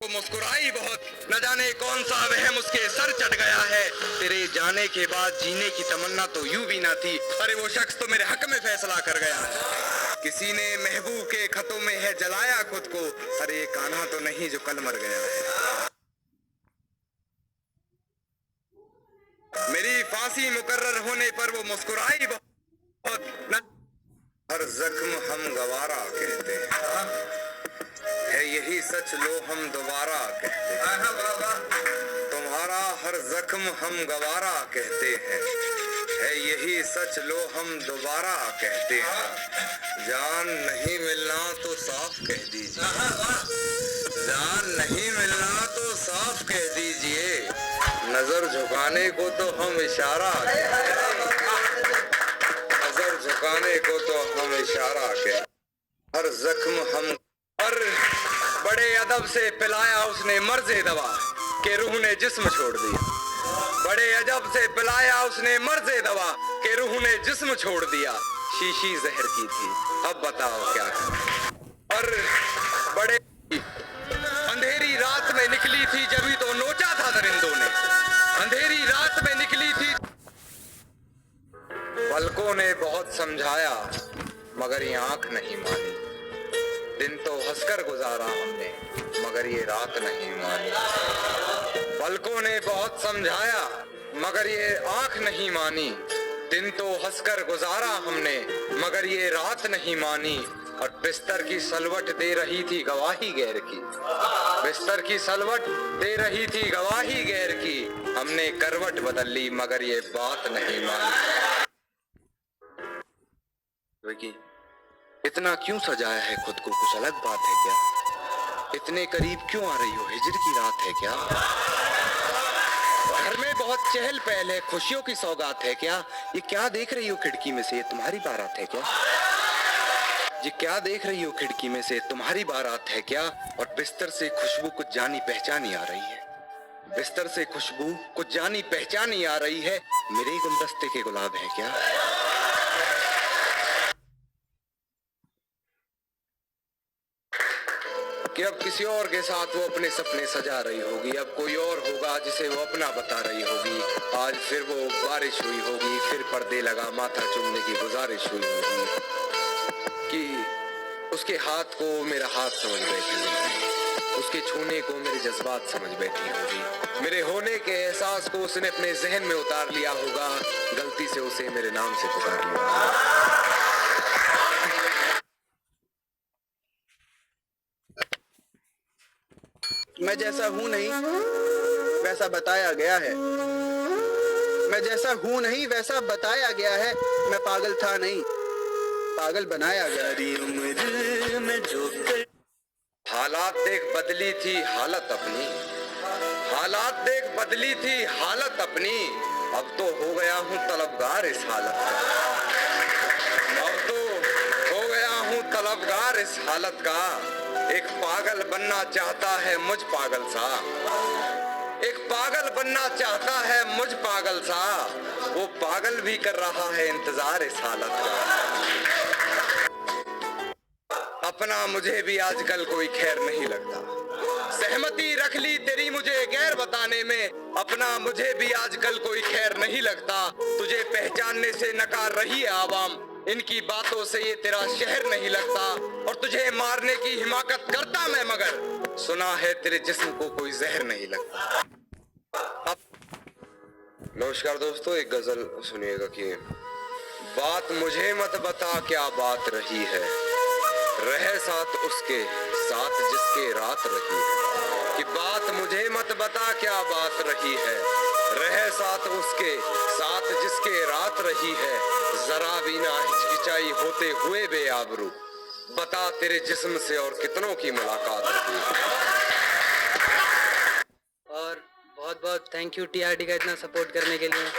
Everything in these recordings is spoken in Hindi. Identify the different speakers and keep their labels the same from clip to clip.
Speaker 1: वो मुस्कुराई बहुत, न जाने कौन सा वहम उसके सर चढ़ गया है। तेरे जाने के बाद जीने की तमन्ना तो यूं भी ना थी। अरे वो शख्स तो मेरे हक में फैसला कर गया। किसी ने महबूब के खतों में है जलाया खुद को। अरे कान्हा तो नहीं जो कल मर गया है। मेरी फांसी मुकर्रर होने पर वो मुस्कुराई बहुत, न हर जख्म हम गवारा कहते हैं। है यही सच लो हम दोबारा कहते हैं। तुम्हारा हर जख्म हम गवारा कहते हैं। है यही सच लो हम दोबारा कहते हैं। जान नहीं मिलना तो साफ कह दीजिए। जान नहीं मिलना तो साफ कह दीजिए। नजर झुकाने को तो हम इशारा कहते हैं। नजर झुकाने को तो हम इशारा कहते हैं। हर जख्म हम और बड़े अदब से पिलाया उसने मर्ज़े दवा के रूह ने जिस्म छोड़ दिया। बड़े अदब से पिलाया उसने मर्ज़े दवा के रूह ने जिस्म छोड़ दिया। शीशी जहर की थी, अब बताओ क्या करें। और बड़े अंधेरी रात में निकली थी जभी तो नोचा था दरिंदों ने। अंधेरी रात में निकली थी, पलकों ने बहुत समझाया मगर ये आंख नहीं मानी। दिन तो हंसकर गुजारा हमने मगर ये रात नहीं मानी। पलकों ने बहुत समझाया मगर ये आंख नहीं मानी। दिन तो हंसकर गुजारा हमने मगर ये रात नहीं मानी। और बिस्तर की सलवट दे रही थी गवाही गैर की। बिस्तर की सलवट दे रही थी गवाही गैर की। हमने करवट बदल ली मगर ये बात नहीं मानी। विकी, इतना क्यों सजाया है खुद को, कुछ अलग बात है क्या? इतने करीब क्यों आ रही हो, हिजर की रात है क्या? घर में बहुत चहल पहल है, खुशियों की सौगात है क्या? ये क्या देख रही हो खिड़की में से, ये तुम्हारी बारात है क्या? ये क्या देख रही हो खिड़की में से, तुम्हारी बारात है क्या? और बिस्तर से खुशबू कुछ जानी पहचानी आ रही है। बिस्तर से खुशबू कुछ जानी पहचानी आ रही है। मेरे गुलदस्ते के गुलाब है क्या? कि अब किसी और के साथ वो अपने सपने सजा रही होगी। अब कोई और होगा जिसे वो अपना बता रही होगी। आज फिर वो बारिश हुई होगी, फिर पर्दे लगा माथा चूमने की गुजारिश हुई होगी कि उसके हाथ को मेरा हाथ समझ बैठी होगी, उसके छूने को मेरे जज्बात समझ बैठी होगी। मेरे होने के एहसास को उसने अपने जहन में उतार लिया होगा। गलती से उसे मेरे नाम से पुकार लिया।
Speaker 2: मैं जैसा हूँ नहीं वैसा बताया गया है। मैं जैसा हूँ नहीं वैसा बताया गया है। मैं पागल था नहीं, पागल बनाया गया।
Speaker 1: उम्र में जो हालात देख बदली थी हालत अपनी। हालात देख बदली थी हालत अपनी। अब तो हो गया हूँ तलबगार इस हालत का। अब तो हो गया हूँ तलबगार इस हालत का। एक पागल बनना चाहता है मुझ पागल सा। एक पागल बनना चाहता है मुझ पागल सा। वो पागल भी कर रहा है इंतजार इस हालत का। अपना मुझे भी आजकल कोई खैर नहीं लगता। सहमति रख ली तेरी मुझे गैर बताने में। अपना मुझे भी आजकल कोई खैर नहीं लगता। तुझे पहचानने से नकार रही है आवाम। इनकी बातों से ये तेरा शहर नहीं लगता। और तुझे मारने की हिमाकत करता मैं मगर सुना है तेरे जिस्म को कोई जहर नहीं लगता। नमस्कार दोस्तों, एक गजल सुनिएगा कि बात मुझे मत बता क्या बात रही है। रहे साथ उसके साथ जिसके रात रही है। कि बात मुझे मत बता क्या बात रही है। रहे साथ उसके साथ जिसके रात रही है। जरा भी ना हिचकिचाई होते हुए बेआबरू। बता तेरे जिस्म से और कितनों की मुलाकात रही है।
Speaker 3: और बहुत बहुत थैंक यू टीआरडी का इतना सपोर्ट करने के लिए।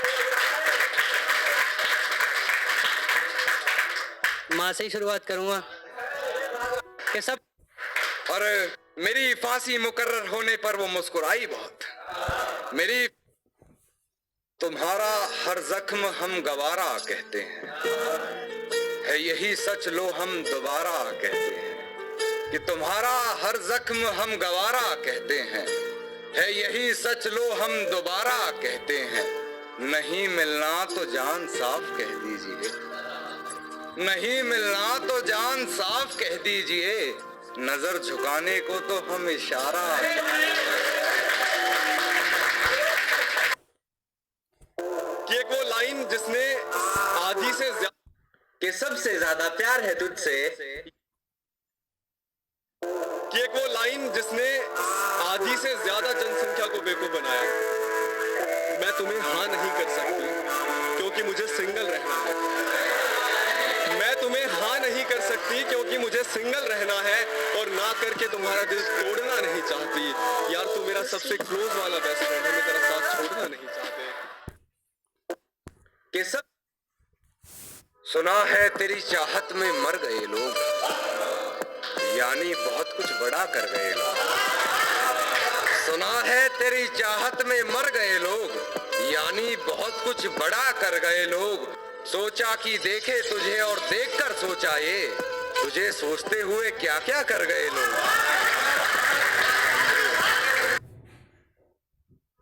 Speaker 3: माँ से ही शुरुआत करूंगा कि सब।
Speaker 1: और मेरी फांसी मुकर्रर होने पर वो मुस्कुराई बहुत। मेरी तुम्हारा हर जख्म हम गवारा कहते हैं। है यही सच लो हम दोबारा कहते हैं। कि तुम्हारा हर जख्म हम गवारा कहते हैं, है यही सच लो हम दोबारा कहते हैं। नहीं मिलना तो जान साफ कह दीजिए, नहीं मिलना तो जान साफ कह दीजिए, नजर झुकाने को तो हम इशारा।
Speaker 4: कि एक वो लाइन जिसने आधी से
Speaker 1: कि सबसे ज्यादा प्यार है तुझसे,
Speaker 4: कि एक वो लाइन जिसने आधी से ज्यादा जनसंख्या को बेवकूफ बनाया। मैं तुम्हें हाँ नहीं कर सकती क्योंकि मुझे सिंगल रहना है। मैं तुम्हें हाँ नहीं कर सकती क्योंकि मुझे सिंगल रहना है और ना करके तुम्हारा दिल तोड़ना नहीं चाहती। यार तू मेरा सबसे क्लोज वाला बेस्ट फ्रेंड है, मैं तेरा साथ छोड़ना नहीं चाहते।
Speaker 1: कि सब सुना है तेरी चाहत में मर गए लोग, यानी बहुत कुछ बड़ा कर गए लोग। सुना है तेरी चाहत में मर गए लोग, यानी बहुत कुछ बड़ा कर गए लोग। सोचा कि देखे तुझे और देखकर सोचा ये, तुझे सोचते हुए क्या क्या कर गए लोग।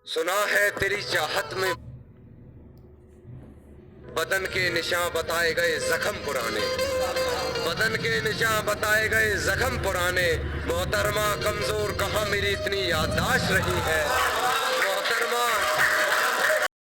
Speaker 1: सुना है तेरी चाहत में बदन के निशान बताए गए जख्म पुराने, बदन के निशान बताए गए जख्म पुराने। मोहतरमा कमजोर कहाँ मेरी इतनी याददाश्त रही है,